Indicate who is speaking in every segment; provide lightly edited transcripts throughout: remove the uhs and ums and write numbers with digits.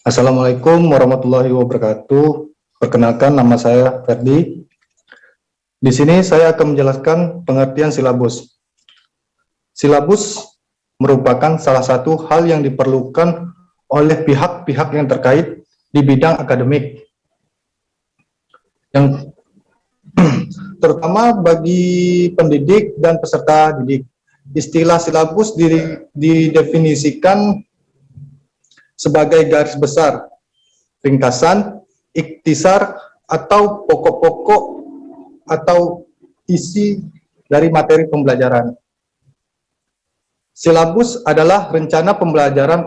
Speaker 1: Assalamualaikum warahmatullahi wabarakatuh. Perkenalkan, nama saya Ferdi. Di sini saya akan menjelaskan pengertian silabus. Silabus merupakan salah satu hal yang diperlukan oleh pihak-pihak yang terkait di bidang akademik, yang terutama bagi pendidik dan peserta didik. Istilah silabus didefinisikan sebagai garis besar, ringkasan, ikhtisar, atau pokok-pokok atau isi dari materi pembelajaran. Silabus adalah rencana pembelajaran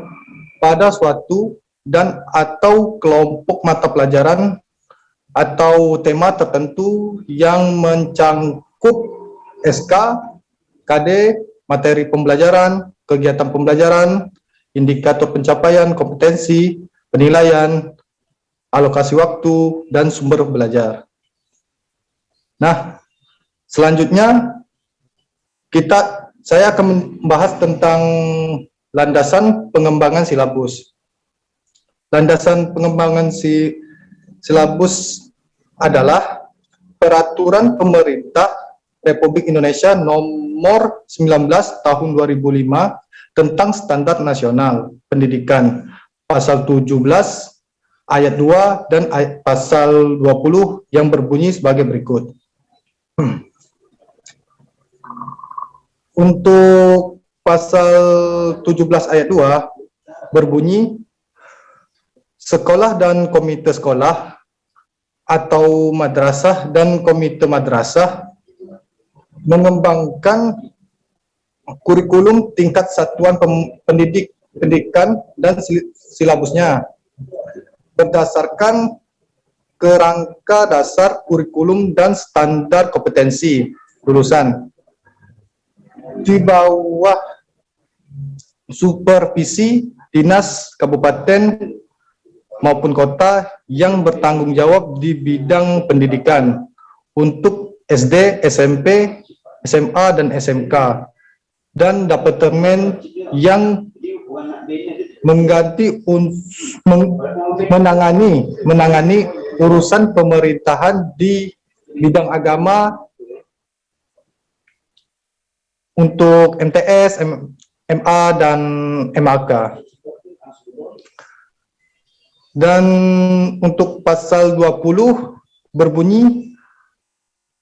Speaker 1: pada suatu dan atau kelompok mata pelajaran atau tema tertentu yang mencangkup SK, KD, materi pembelajaran, kegiatan pembelajaran, indikator pencapaian, kompetensi, penilaian, alokasi waktu, dan sumber belajar. Nah, selanjutnya saya akan membahas tentang landasan pengembangan silabus. Landasan pengembangan silabus adalah Peraturan Pemerintah Republik Indonesia Nomor 19 Tahun 2005 tentang Standar Nasional Pendidikan, pasal 17 ayat 2 dan pasal 20 yang berbunyi sebagai berikut. Untuk pasal 17 ayat 2 berbunyi, sekolah dan komite sekolah atau madrasah dan komite madrasah mengembangkan kurikulum tingkat satuan pendidikan dan silabusnya berdasarkan kerangka dasar kurikulum dan standar kompetensi lulusan di bawah supervisi dinas kabupaten maupun kota yang bertanggung jawab di bidang pendidikan untuk SD, SMP, SMA, dan SMK, dan departemen yang menangani urusan pemerintahan di bidang agama untuk MTS, MA, dan MAK. Dan untuk pasal 20 berbunyi,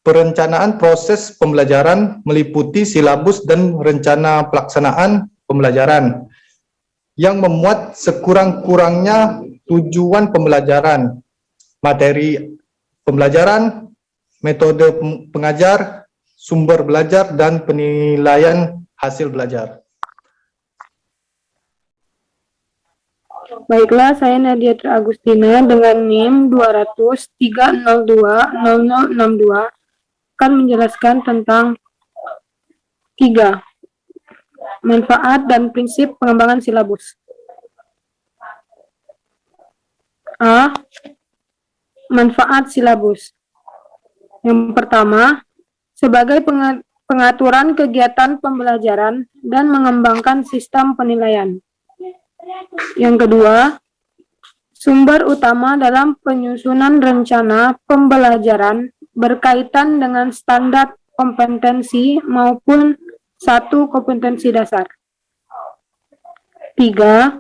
Speaker 1: perencanaan proses pembelajaran meliputi silabus dan rencana pelaksanaan pembelajaran yang memuat sekurang-kurangnya tujuan pembelajaran, materi pembelajaran, metode pengajar, sumber belajar, dan penilaian hasil belajar.
Speaker 2: Baiklah, saya Nadia Agustina dengan NIM 200-302-0062 akan menjelaskan tentang 3. Manfaat dan prinsip pengembangan silabus. A. Manfaat silabus. Yang pertama, sebagai pengaturan kegiatan pembelajaran dan mengembangkan sistem penilaian. Yang kedua, sumber utama dalam penyusunan rencana pembelajaran berkaitan dengan standar kompetensi maupun satu kompetensi dasar. 3.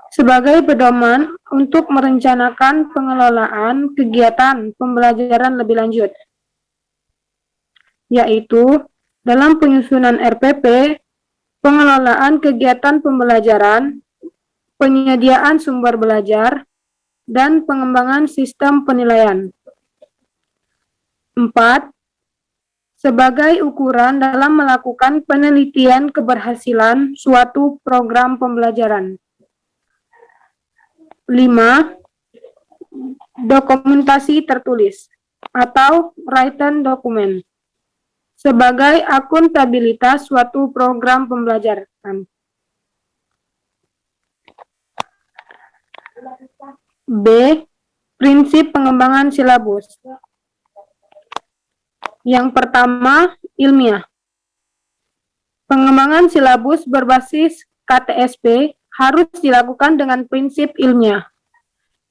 Speaker 2: Sebagai pedoman untuk merencanakan pengelolaan kegiatan pembelajaran lebih lanjut, yaitu dalam penyusunan RPP, pengelolaan kegiatan pembelajaran, penyediaan sumber belajar, dan pengembangan sistem penilaian. 4. Sebagai ukuran dalam melakukan penelitian keberhasilan suatu program pembelajaran. 5. Dokumentasi tertulis atau written document sebagai akuntabilitas suatu program pembelajaran. B. Prinsip pengembangan silabus. Yang pertama, ilmiah. Pengembangan silabus berbasis KTSP harus dilakukan dengan prinsip ilmiah.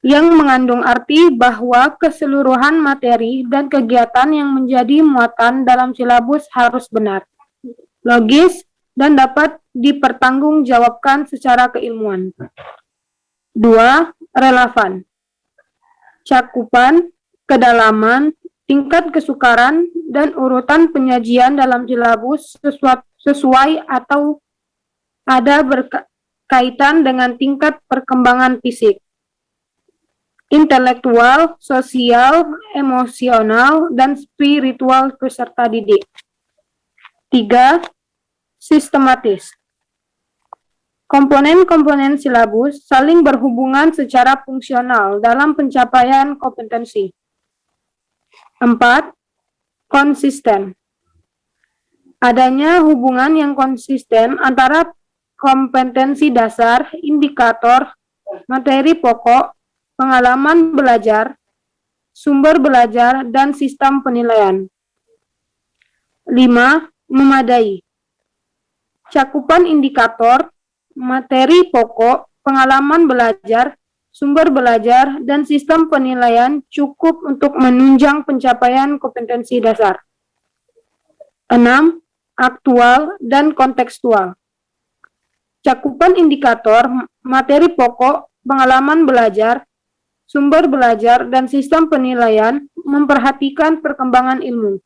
Speaker 2: yang mengandung arti bahwa keseluruhan materi dan kegiatan yang menjadi muatan dalam silabus harus benar, logis, dan dapat dipertanggungjawabkan secara keilmuan. 2. Relevan. Cakupan, kedalaman, tingkat kesukaran, dan urutan penyajian dalam silabus sesuai atau ada berkaitan dengan tingkat perkembangan fisik, intelektual, sosial, emosional, dan spiritual peserta didik. 3. Sistematis. Komponen-komponen silabus saling berhubungan secara fungsional dalam pencapaian kompetensi. 4. Konsisten. Adanya hubungan yang konsisten antara kompetensi dasar, indikator, materi pokok, pengalaman belajar, sumber belajar, dan sistem penilaian. 5. Memadai. Cakupan indikator, materi pokok, pengalaman belajar, sumber belajar, dan sistem penilaian cukup untuk menunjang pencapaian kompetensi dasar. 6. Aktual dan kontekstual. Cakupan indikator, materi pokok, pengalaman belajar, sumber belajar, dan sistem penilaian memperhatikan perkembangan ilmu,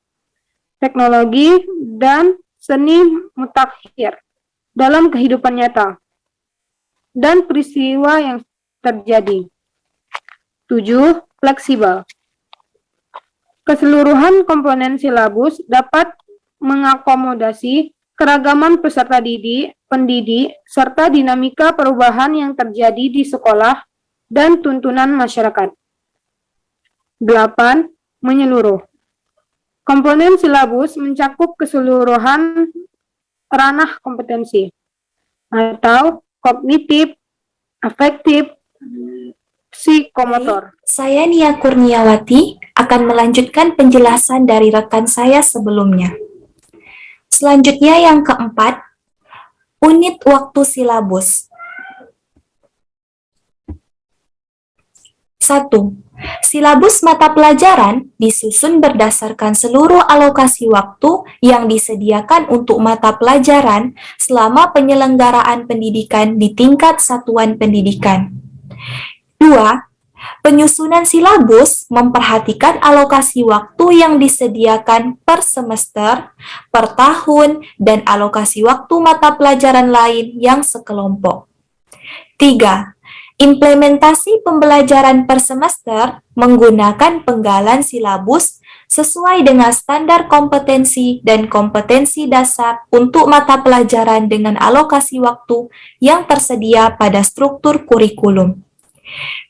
Speaker 2: teknologi, dan seni mutakhir dalam kehidupan nyata dan peristiwa yang terjadi. 7. Fleksibel. Keseluruhan komponen silabus dapat mengakomodasi keragaman peserta didik, pendidik, serta dinamika perubahan yang terjadi di sekolah dan tuntunan masyarakat. 8. Menyeluruh. Komponen silabus mencakup keseluruhan ranah kompetensi atau kognitif, afektif, psikomotor.
Speaker 3: Saya Nia Kurniawati akan melanjutkan penjelasan dari rekan saya sebelumnya. Selanjutnya yang keempat, unit waktu silabus. 1. Silabus mata pelajaran disusun berdasarkan seluruh alokasi waktu yang disediakan untuk mata pelajaran selama penyelenggaraan pendidikan di tingkat satuan pendidikan. 2. Penyusunan silabus memperhatikan alokasi waktu yang disediakan per semester, per tahun, dan alokasi waktu mata pelajaran lain yang sekelompok. 3. Implementasi pembelajaran per semester menggunakan penggalan silabus sesuai dengan standar kompetensi dan kompetensi dasar untuk mata pelajaran dengan alokasi waktu yang tersedia pada struktur kurikulum.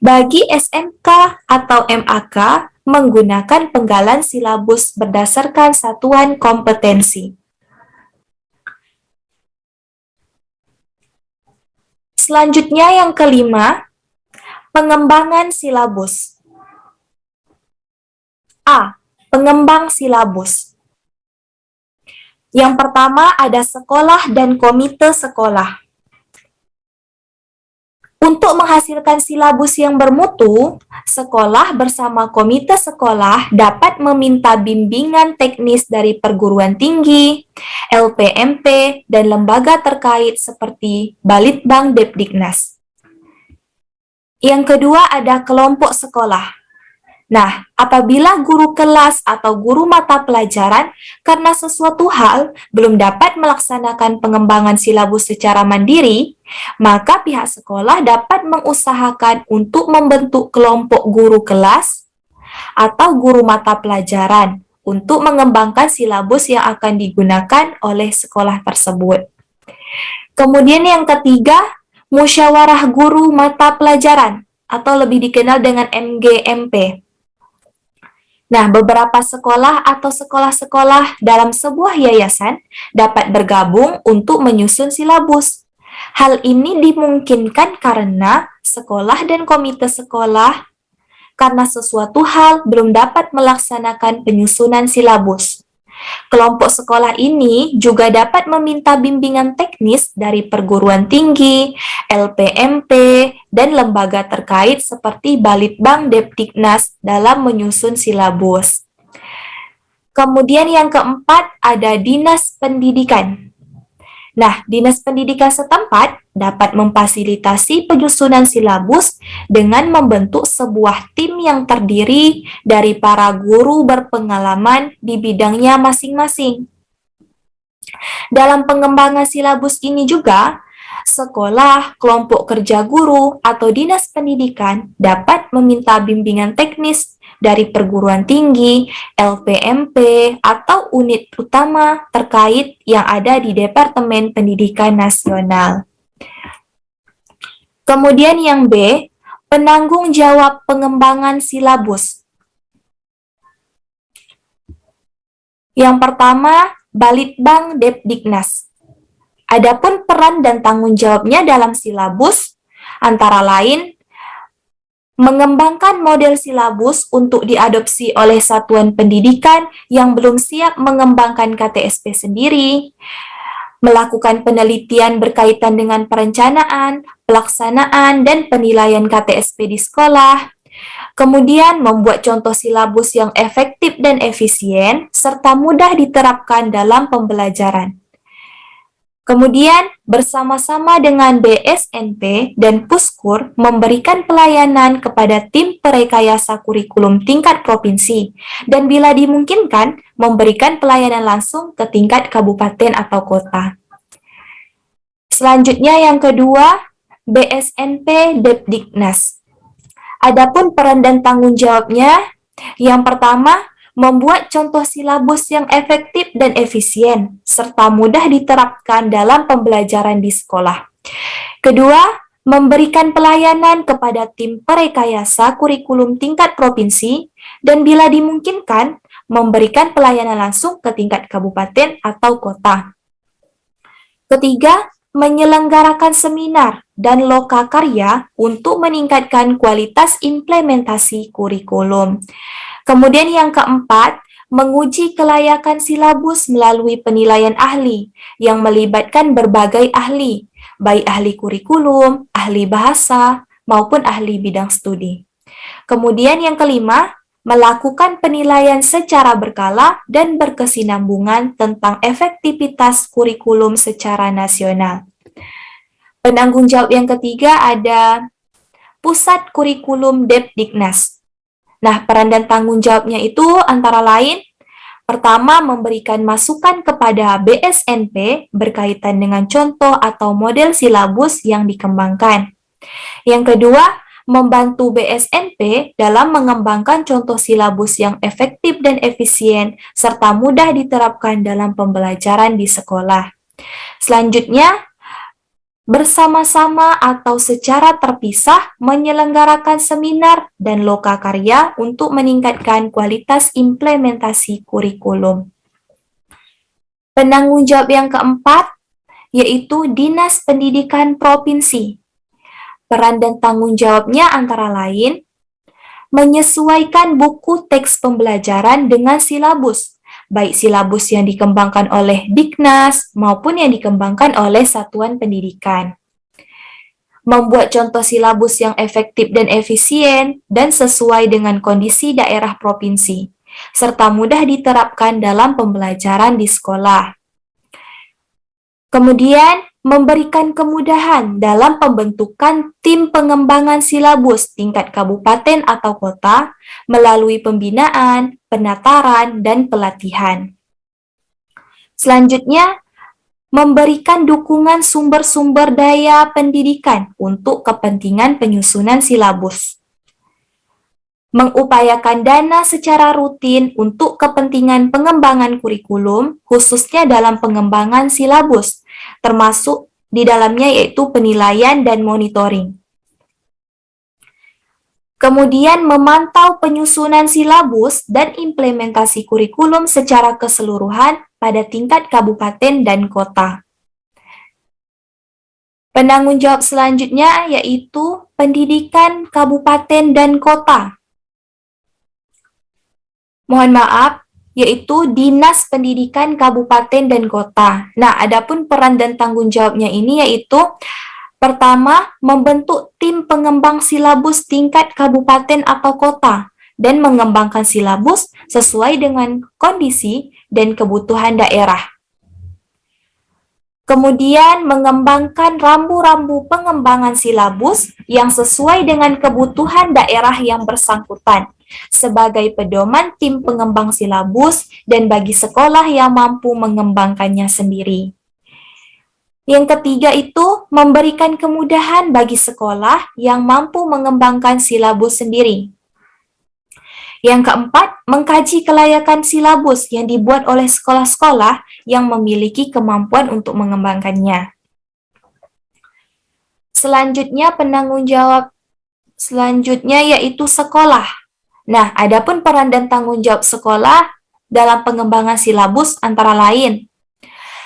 Speaker 3: Bagi SMK atau MAK, menggunakan penggalan silabus berdasarkan satuan kompetensi. Selanjutnya yang kelima, pengembangan silabus. A. Pengembang silabus. Yang pertama ada sekolah dan komite sekolah. Untuk menghasilkan silabus yang bermutu, sekolah bersama komite sekolah dapat meminta bimbingan teknis dari perguruan tinggi, LPMP, dan lembaga terkait seperti Balitbang Depdiknas. Yang kedua ada kelompok sekolah. Nah, apabila guru kelas atau guru mata pelajaran karena sesuatu hal belum dapat melaksanakan pengembangan silabus secara mandiri, maka pihak sekolah dapat mengusahakan untuk membentuk kelompok guru kelas atau guru mata pelajaran untuk mengembangkan silabus yang akan digunakan oleh sekolah tersebut. Kemudian yang ketiga, musyawarah guru mata pelajaran atau lebih dikenal dengan MGMP. Nah, beberapa sekolah atau sekolah-sekolah dalam sebuah yayasan dapat bergabung untuk menyusun silabus. Hal ini dimungkinkan karena sekolah dan komite sekolah karena sesuatu hal belum dapat melaksanakan penyusunan silabus. Kelompok sekolah ini juga dapat meminta bimbingan teknis dari perguruan tinggi, LPMP, dan lembaga terkait seperti Balitbang Depdiknas dalam menyusun silabus. Kemudian yang keempat ada Dinas Pendidikan. Nah, Dinas Pendidikan setempat dapat memfasilitasi penyusunan silabus dengan membentuk sebuah tim yang terdiri dari para guru berpengalaman di bidangnya masing-masing. Dalam pengembangan silabus ini juga, sekolah, kelompok kerja guru, atau dinas pendidikan dapat meminta bimbingan teknis dari perguruan tinggi, LPMP, atau unit utama terkait yang ada di Departemen Pendidikan Nasional. Kemudian yang B, penanggung jawab pengembangan silabus. Yang pertama, Balitbang Depdiknas. Adapun peran dan tanggung jawabnya dalam silabus antara lain mengembangkan model silabus untuk diadopsi oleh satuan pendidikan yang belum siap mengembangkan KTSP sendiri, melakukan penelitian berkaitan dengan perencanaan, pelaksanaan, dan penilaian KTSP di sekolah, kemudian membuat contoh silabus yang efektif dan efisien, serta mudah diterapkan dalam pembelajaran. Kemudian, bersama-sama dengan BSNP dan Puskur memberikan pelayanan kepada tim perekayasa kurikulum tingkat provinsi dan bila dimungkinkan, memberikan pelayanan langsung ke tingkat kabupaten atau kota. Selanjutnya yang kedua, BSNP Depdiknas. Adapun peran dan tanggung jawabnya, yang pertama, membuat contoh silabus yang efektif dan efisien, serta mudah diterapkan dalam pembelajaran di sekolah. Kedua, memberikan pelayanan kepada tim perekayasa kurikulum tingkat provinsi, dan bila dimungkinkan, memberikan pelayanan langsung ke tingkat kabupaten atau kota. Ketiga, menyelenggarakan seminar dan lokakarya untuk meningkatkan kualitas implementasi kurikulum. Kemudian yang keempat, menguji kelayakan silabus melalui penilaian ahli yang melibatkan berbagai ahli, baik ahli kurikulum, ahli bahasa, maupun ahli bidang studi. Kemudian yang kelima, melakukan penilaian secara berkala dan berkesinambungan tentang efektivitas kurikulum secara nasional. Penanggung jawab yang ketiga ada Pusat Kurikulum Depdiknas. Nah, peran dan tanggung jawabnya itu antara lain, pertama, memberikan masukan kepada BSNP berkaitan dengan contoh atau model silabus yang dikembangkan. Yang kedua, membantu BSNP dalam mengembangkan contoh silabus yang efektif dan efisien, serta mudah diterapkan dalam pembelajaran di sekolah. Selanjutnya, bersama-sama atau secara terpisah menyelenggarakan seminar dan lokakarya untuk meningkatkan kualitas implementasi kurikulum. Penanggung jawab yang keempat, yaitu Dinas Pendidikan Provinsi. Peran dan tanggung jawabnya antara lain, menyesuaikan buku teks pembelajaran dengan silabus, baik silabus yang dikembangkan oleh Diknas maupun yang dikembangkan oleh satuan pendidikan. Membuat contoh silabus yang efektif dan efisien dan sesuai dengan kondisi daerah provinsi, serta mudah diterapkan dalam pembelajaran di sekolah. Kemudian, memberikan kemudahan dalam pembentukan tim pengembangan silabus tingkat kabupaten atau kota melalui pembinaan, penataran, dan pelatihan. Selanjutnya, memberikan dukungan sumber-sumber daya pendidikan untuk kepentingan penyusunan silabus. Mengupayakan dana secara rutin untuk kepentingan pengembangan kurikulum, khususnya dalam pengembangan silabus, termasuk di dalamnya yaitu penilaian dan monitoring. Kemudian memantau penyusunan silabus dan implementasi kurikulum secara keseluruhan pada tingkat kabupaten dan kota. Penanggung jawab selanjutnya yaitu pendidikan kabupaten dan kota. Mohon maaf, yaitu Dinas Pendidikan Kabupaten dan Kota. Nah, adapun peran dan tanggung jawabnya ini yaitu pertama, membentuk tim pengembang silabus tingkat kabupaten atau kota dan mengembangkan silabus sesuai dengan kondisi dan kebutuhan daerah. Kemudian mengembangkan rambu-rambu pengembangan silabus yang sesuai dengan kebutuhan daerah yang bersangkutan sebagai pedoman tim pengembang silabus dan bagi sekolah yang mampu mengembangkannya sendiri. Yang ketiga itu memberikan kemudahan bagi sekolah yang mampu mengembangkan silabus sendiri. Yang keempat, mengkaji kelayakan silabus yang dibuat oleh sekolah-sekolah yang memiliki kemampuan untuk mengembangkannya. Selanjutnya, penanggung jawab selanjutnya yaitu sekolah. Nah, adapun peran dan tanggung jawab sekolah dalam pengembangan silabus antara lain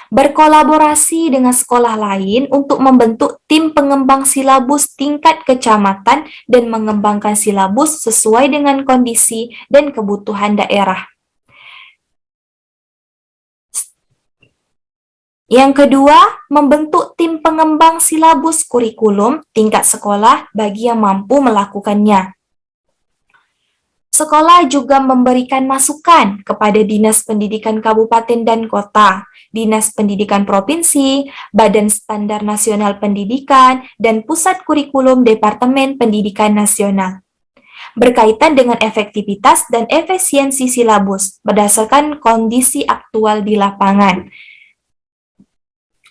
Speaker 3: berkolaborasi dengan sekolah lain untuk membentuk tim pengembang silabus tingkat kecamatan dan mengembangkan silabus sesuai dengan kondisi dan kebutuhan daerah. Yang kedua, membentuk tim pengembang silabus kurikulum tingkat sekolah bagi yang mampu melakukannya. Sekolah juga memberikan masukan kepada Dinas Pendidikan Kabupaten dan Kota, Dinas Pendidikan Provinsi, Badan Standar Nasional Pendidikan, dan Pusat Kurikulum Departemen Pendidikan Nasional berkaitan dengan efektivitas dan efisiensi silabus berdasarkan kondisi aktual di lapangan.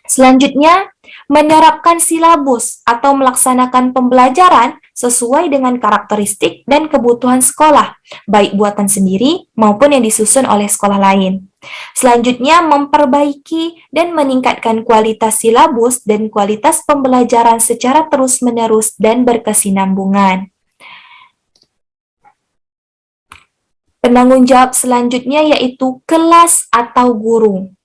Speaker 3: Selanjutnya, menerapkan silabus atau melaksanakan pembelajaran sesuai dengan karakteristik dan kebutuhan sekolah, baik buatan sendiri maupun yang disusun oleh sekolah lain. Selanjutnya, memperbaiki dan meningkatkan kualitas silabus dan kualitas pembelajaran secara terus-menerus dan berkesinambungan. Penanggung jawab selanjutnya yaitu kelas atau guru.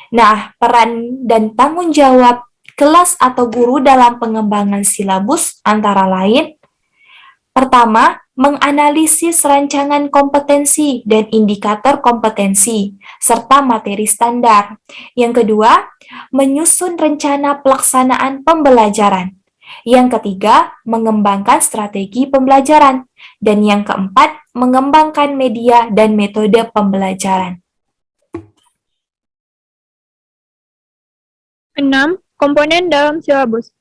Speaker 3: Nah, peran dan tanggung jawab kelas atau guru dalam pengembangan silabus antara lain, pertama, menganalisis rancangan kompetensi dan indikator kompetensi, serta materi standar. Yang kedua, menyusun rencana pelaksanaan pembelajaran. Yang ketiga, mengembangkan strategi pembelajaran. Dan yang keempat, mengembangkan media dan metode pembelajaran.
Speaker 4: 6. Komponen dalam silabus.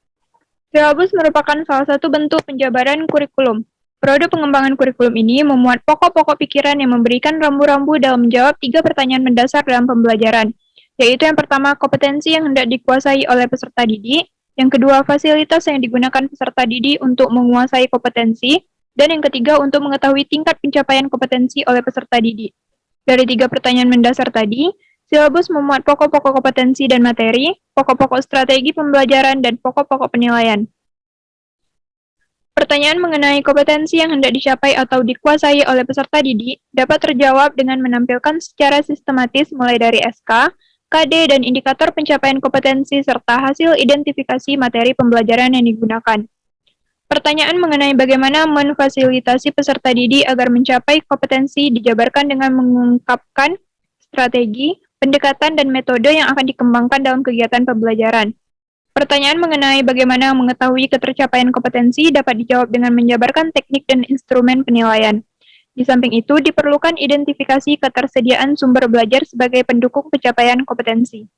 Speaker 4: Silabus merupakan salah satu bentuk penjabaran kurikulum. Periode pengembangan kurikulum ini memuat pokok-pokok pikiran yang memberikan rambu-rambu dalam menjawab 3 pertanyaan mendasar dalam pembelajaran, yaitu yang pertama, kompetensi yang hendak dikuasai oleh peserta didik, yang kedua, fasilitas yang digunakan peserta didik untuk menguasai kompetensi, dan yang ketiga, untuk mengetahui tingkat pencapaian kompetensi oleh peserta didik. Dari 3 pertanyaan mendasar tadi, silabus memuat pokok-pokok kompetensi dan materi, pokok-pokok strategi pembelajaran, dan pokok-pokok penilaian. Pertanyaan mengenai kompetensi yang hendak dicapai atau dikuasai oleh peserta didik dapat terjawab dengan menampilkan secara sistematis mulai dari SK, KD, dan indikator pencapaian kompetensi serta hasil identifikasi materi pembelajaran yang digunakan. Pertanyaan mengenai bagaimana memfasilitasi peserta didik agar mencapai kompetensi dijabarkan dengan mengungkapkan strategi, pendekatan, dan metode yang akan dikembangkan dalam kegiatan pembelajaran. Pertanyaan mengenai bagaimana mengetahui ketercapaian kompetensi dapat dijawab dengan menjabarkan teknik dan instrumen penilaian. Di samping itu, diperlukan identifikasi ketersediaan sumber belajar sebagai pendukung pencapaian kompetensi.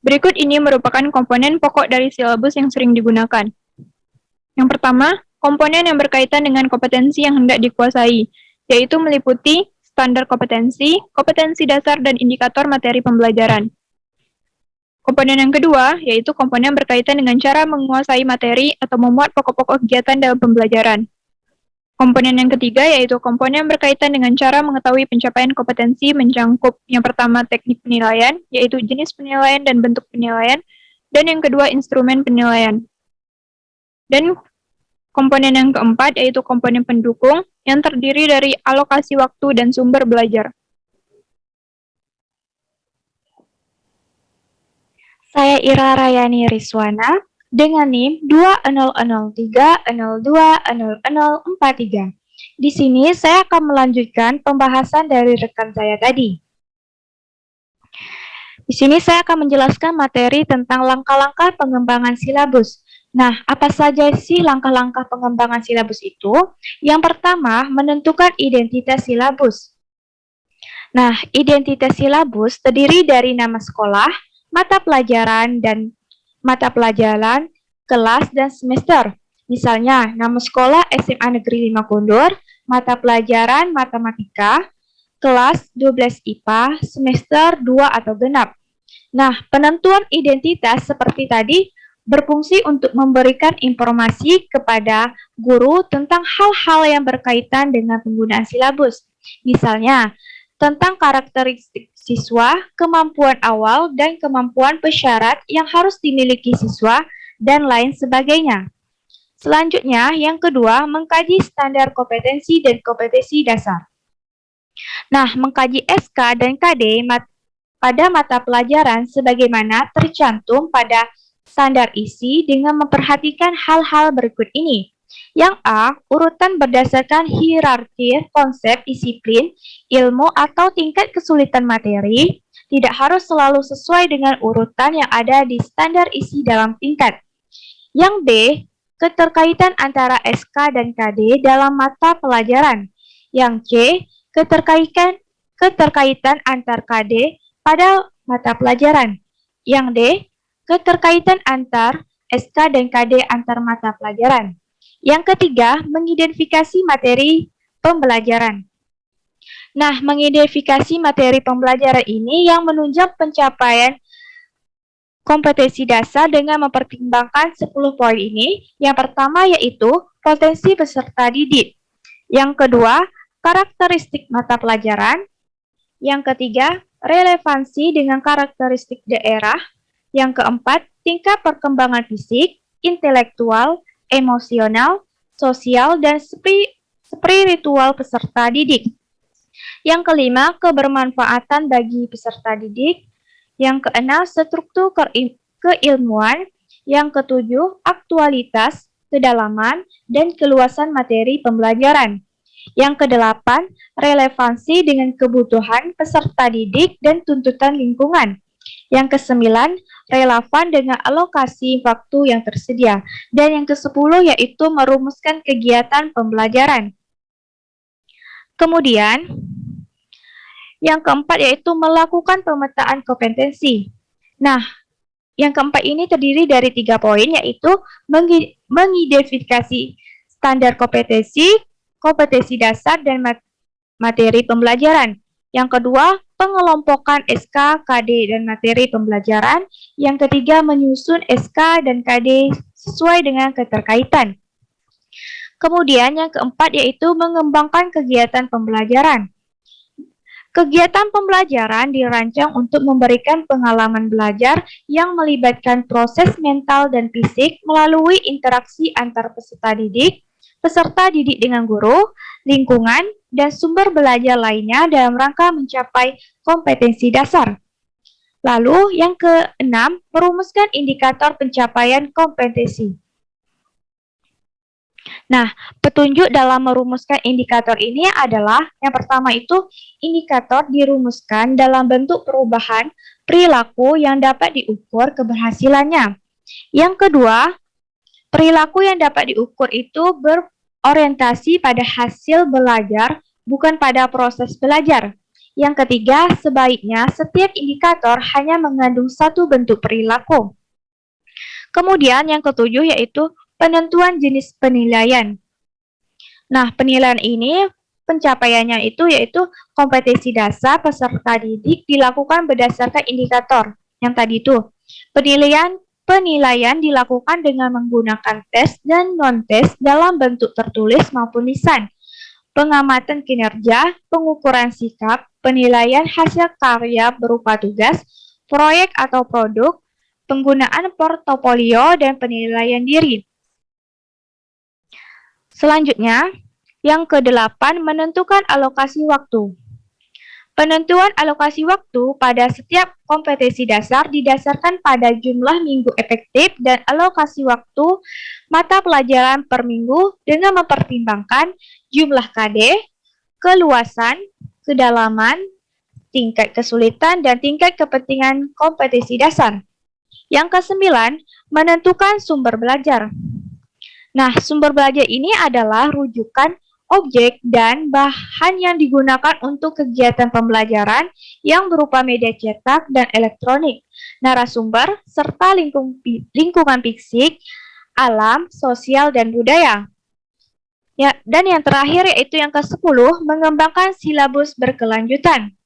Speaker 4: Berikut ini merupakan komponen pokok dari silabus yang sering digunakan. Yang pertama, komponen yang berkaitan dengan kompetensi yang hendak dikuasai, yaitu meliputi standar kompetensi, kompetensi dasar, dan indikator materi pembelajaran. Komponen yang kedua, yaitu komponen berkaitan dengan cara menguasai materi atau memuat pokok-pokok kegiatan dalam pembelajaran. Komponen yang ketiga, yaitu komponen berkaitan dengan cara mengetahui pencapaian kompetensi mencangkup yang pertama teknik penilaian, yaitu jenis penilaian dan bentuk penilaian, dan yang kedua instrumen penilaian. Dan komponen yang keempat, yaitu komponen pendukung, yang terdiri dari alokasi waktu dan sumber belajar.
Speaker 5: Saya Ira Rayani Riswana dengan NIM 2003020043. Di sini saya akan melanjutkan pembahasan dari rekan saya tadi. Di sini saya akan menjelaskan materi tentang langkah-langkah pengembangan silabus. Nah, apa saja sih langkah-langkah pengembangan silabus itu? Yang pertama, menentukan identitas silabus. Nah, identitas silabus terdiri dari nama sekolah, mata pelajaran, kelas, dan semester. Misalnya, nama sekolah SMA Negeri 5 Kondur, mata pelajaran matematika, kelas 12 IPA, semester 2 atau genap. Nah, penentuan identitas seperti tadi berfungsi untuk memberikan informasi kepada guru tentang hal-hal yang berkaitan dengan penggunaan silabus. Misalnya, tentang karakteristik siswa, kemampuan awal, dan kemampuan persyarat yang harus dimiliki siswa, dan lain sebagainya. Selanjutnya, yang kedua, mengkaji standar kompetensi dan kompetensi dasar. Nah, mengkaji SK dan KD pada mata pelajaran sebagaimana tercantum pada standar isi dengan memperhatikan hal-hal berikut ini. Yang A, urutan berdasarkan hierarki konsep disiplin, ilmu atau tingkat kesulitan materi, tidak harus selalu sesuai dengan urutan yang ada di standar isi dalam tingkat. Yang B, keterkaitan antara SK dan KD dalam mata pelajaran. Yang C, keterkaitan antar KD pada mata pelajaran. Yang D, keterkaitan antar SK dan KD antar mata pelajaran. Yang ketiga, mengidentifikasi materi pembelajaran. Nah, mengidentifikasi materi pembelajaran ini yang menunjang pencapaian kompetensi dasar dengan mempertimbangkan 10 poin ini. Yang pertama yaitu potensi peserta didik. Yang kedua, karakteristik mata pelajaran. Yang ketiga, relevansi dengan karakteristik daerah. Yang keempat, tingkat perkembangan fisik, intelektual, emosional, sosial, dan spiritual peserta didik. Yang kelima, kebermanfaatan bagi peserta didik. Yang keenam, struktur keilmuan. Yang ketujuh, aktualitas, kedalaman, dan keluasan materi pembelajaran. Yang kedelapan, relevansi dengan kebutuhan peserta didik dan tuntutan lingkungan. Yang kesembilan, relevan dengan alokasi waktu yang tersedia. Dan yang kesepuluh yaitu merumuskan kegiatan pembelajaran. Kemudian, yang keempat yaitu melakukan pemetaan kompetensi. Nah, yang keempat ini terdiri dari 3 poin yaitu mengidentifikasi standar kompetensi, kompetensi dasar, dan materi pembelajaran. Yang kedua, pengelompokan SK, KD, dan materi pembelajaran. Yang ketiga, menyusun SK dan KD sesuai dengan keterkaitan. Kemudian yang keempat yaitu mengembangkan kegiatan pembelajaran. Kegiatan pembelajaran dirancang untuk memberikan pengalaman belajar yang melibatkan proses mental dan fisik melalui interaksi antar peserta didik dengan guru, lingkungan, dan sumber belajar lainnya dalam rangka mencapai kompetensi dasar. Lalu, yang keenam, merumuskan indikator pencapaian kompetensi. Nah, petunjuk dalam merumuskan indikator ini adalah yang pertama itu indikator dirumuskan dalam bentuk perubahan perilaku yang dapat diukur keberhasilannya. Yang kedua, perilaku yang dapat diukur itu berorientasi pada hasil belajar, bukan pada proses belajar. Yang ketiga, sebaiknya setiap indikator hanya mengandung satu bentuk perilaku. Kemudian yang ketujuh yaitu penentuan jenis penilaian. Nah, penilaian ini pencapaiannya itu yaitu kompetensi dasar peserta didik dilakukan berdasarkan indikator yang tadi itu. Penilaian dilakukan dengan menggunakan tes dan non-tes dalam bentuk tertulis maupun lisan. Pengamatan kinerja, pengukuran sikap, penilaian hasil karya berupa tugas, proyek atau produk, penggunaan portofolio, dan penilaian diri. Selanjutnya, yang ke-8, menentukan alokasi waktu. Penentuan alokasi waktu pada setiap kompetensi dasar didasarkan pada jumlah minggu efektif dan alokasi waktu mata pelajaran per minggu dengan mempertimbangkan jumlah KD, keluasan, kedalaman, tingkat kesulitan, dan tingkat kepentingan kompetensi dasar. Yang kesembilan, menentukan sumber belajar. Nah, sumber belajar ini adalah rujukan objek dan bahan yang digunakan untuk kegiatan pembelajaran yang berupa media cetak dan elektronik, narasumber, serta lingkungan fisik, alam, sosial, dan budaya. Ya, dan yang terakhir yaitu yang ke-10, mengembangkan silabus berkelanjutan.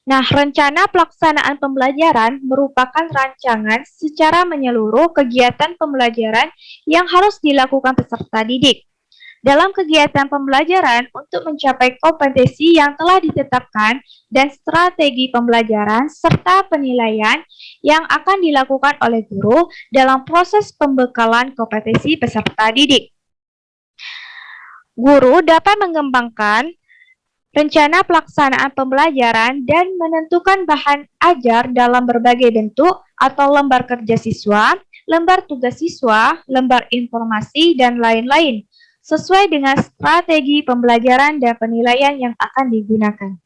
Speaker 5: Nah, rencana pelaksanaan pembelajaran merupakan rancangan secara menyeluruh kegiatan pembelajaran yang harus dilakukan peserta didik. Dalam kegiatan pembelajaran untuk mencapai kompetensi yang telah ditetapkan dan strategi pembelajaran serta penilaian yang akan dilakukan oleh guru dalam proses pembekalan kompetensi peserta didik. Guru dapat mengembangkan rencana pelaksanaan pembelajaran dan menentukan bahan ajar dalam berbagai bentuk atau lembar kerja siswa, lembar tugas siswa, lembar informasi, dan lain-lain, sesuai dengan strategi pembelajaran dan penilaian yang akan digunakan.